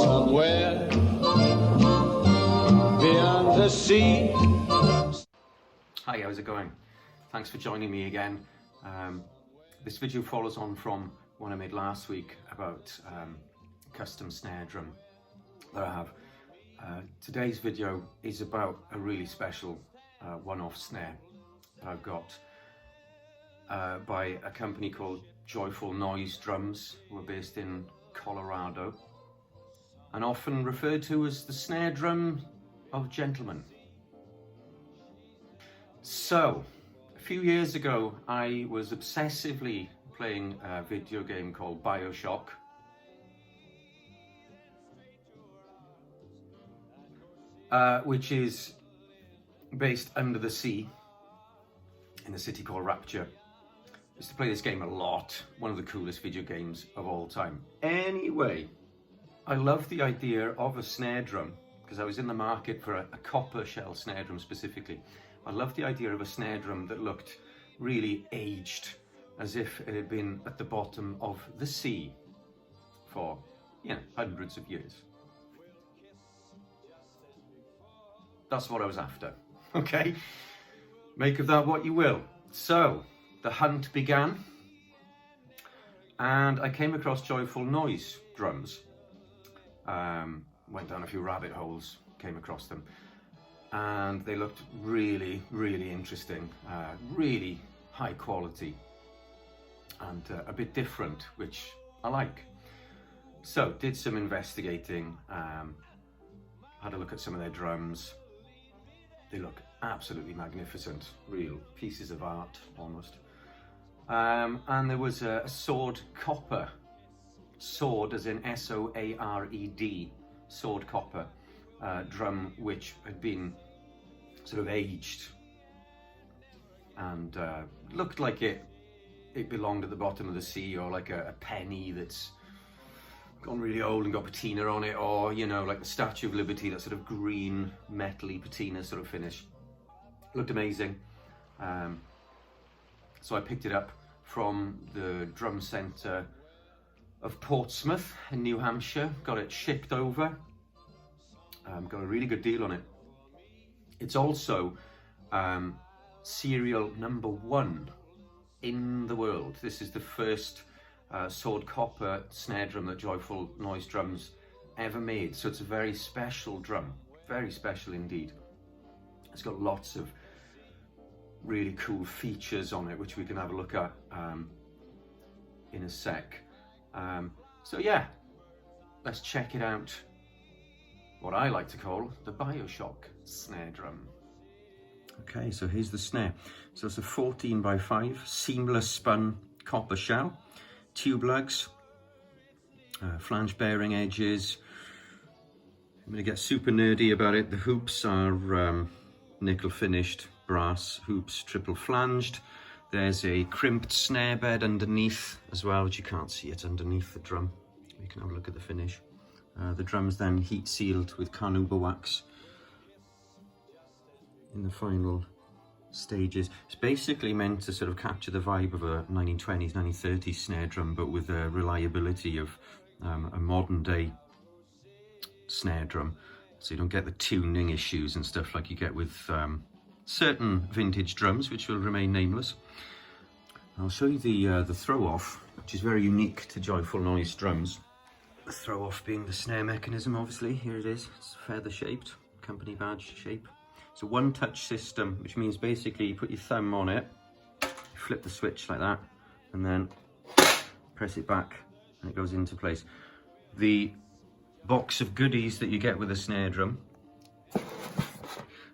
somewhere beyond the sea. Hi, how's it going? Thanks for joining me again. This video follows on from one I made last week about custom snare drum that I have. Today's video is about a really special one-off snare that I've got by a company called Joyful Noise Drums, who are based in Colorado and often referred to as the snare drum of gentlemen. So, a few years ago I was obsessively playing a video game called Bioshock. Which is based under the sea in a city called Rapture. I used to play this game a lot, one of the coolest video games of all time. Anyway, I love the idea of a snare drum because I was in the market for a copper shell snare drum specifically. I love the idea of a snare drum that looked really aged, as if it had been at the bottom of the sea for, hundreds of years. That's what I was after, okay? Make of that what you will. So, the hunt began, and I came across Joyful Noise drums. Went down a few rabbit holes, came across them, and they looked really, really interesting, really high quality, and a bit different, which I like. So, did some investigating, had a look at some of their drums. They look absolutely magnificent, real pieces of art almost. And there was a soared copper, soared as in S-O-A-R-E-D, soared copper drum, which had been sort of aged and looked like it belonged at the bottom of the sea, or like a penny that's gone really old and got patina on it, or like the Statue of Liberty, that sort of green metally patina sort of finish. Looked amazing. So I picked it up from the drum centre of Portsmouth in New Hampshire, got it shipped over, got a really good deal on it. It's also serial number 1 in the world. This is the first soared copper snare drum that Joyful Noise Drums ever made, so it's a very special drum, very special indeed. It's got lots of really cool features on it, which we can have a look at in a sec. So yeah, let's check it out. What I like to call the Bioshock snare drum. Okay, so here's the snare. So it's a 14x5 seamless spun copper shell, tube lugs, flange bearing edges. I'm going to get super nerdy about it. The hoops are nickel finished brass hoops, triple flanged. There's a crimped snare bed underneath as well, which you can't see it underneath the drum. You can have a look at the finish. The drum's then heat sealed with carnauba wax in the final stages. It's basically meant to sort of capture the vibe of a 1920s, 1930s snare drum, but with the reliability of a modern day snare drum. So you don't get the tuning issues and stuff like you get with certain vintage drums, which will remain nameless. I'll show you the throw off, which is very unique to Joyful Noise drums. The throw off being the snare mechanism, obviously. Here it is, it's feather shaped, company badge shape. It's a one touch system, which means basically you put your thumb on it, flip the switch like that, and then press it back and it goes into place. The box of goodies that you get with a snare drum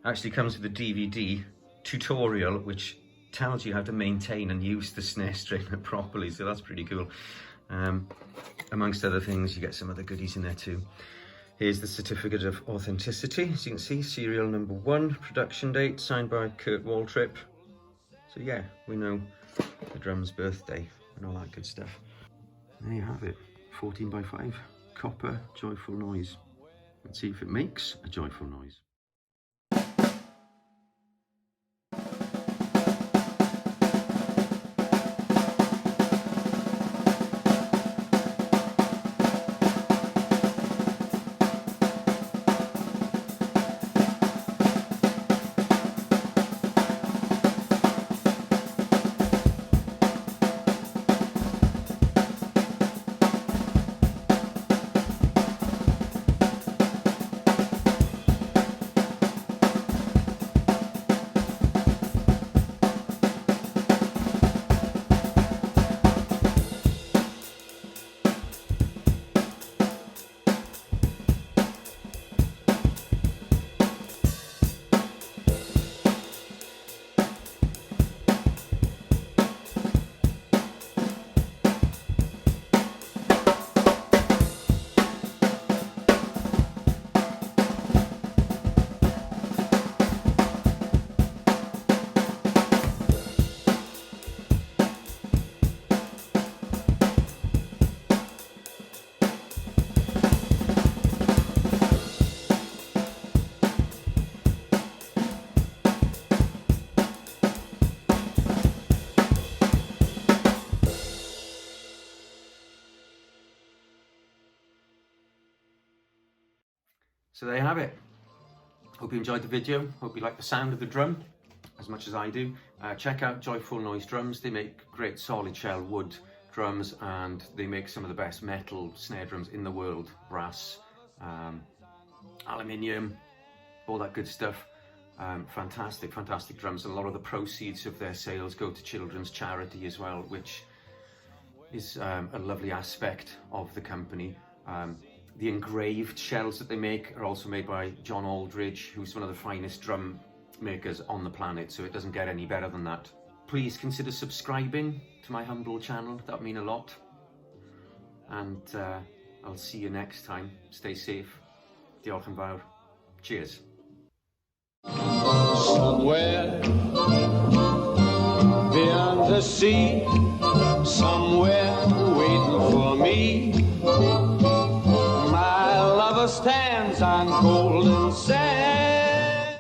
actually comes with a DVD tutorial which tells you how to maintain and use the snare string properly, so that's pretty cool. Amongst other things, you get some other goodies in there too. Here's the certificate of authenticity, as you can see, serial number 1, production date, signed by Kurt Waltrip. So yeah, we know the drum's birthday and all that good stuff. There you have it, 14x5 copper Joyful Noise. Let's see if it makes a joyful noise. So there you have it. Hope you enjoyed the video. Hope you like the sound of the drum as much as I do. Check out Joyful Noise Drums. They make great solid shell wood drums, and they make some of the best metal snare drums in the world. Brass, aluminium, all that good stuff. Fantastic drums. And a lot of the proceeds of their sales go to children's charity as well, which is a lovely aspect of the company. The engraved shells that they make are also made by John Aldridge, who's one of the finest drum makers on the planet, so it doesn't get any better than that. Please consider subscribing to my humble channel, that would mean a lot. And I'll see you next time. Stay safe. Diolch yn fawr. Cheers. Somewhere beyond the sea, somewhere waiting for me, my lover stands on cold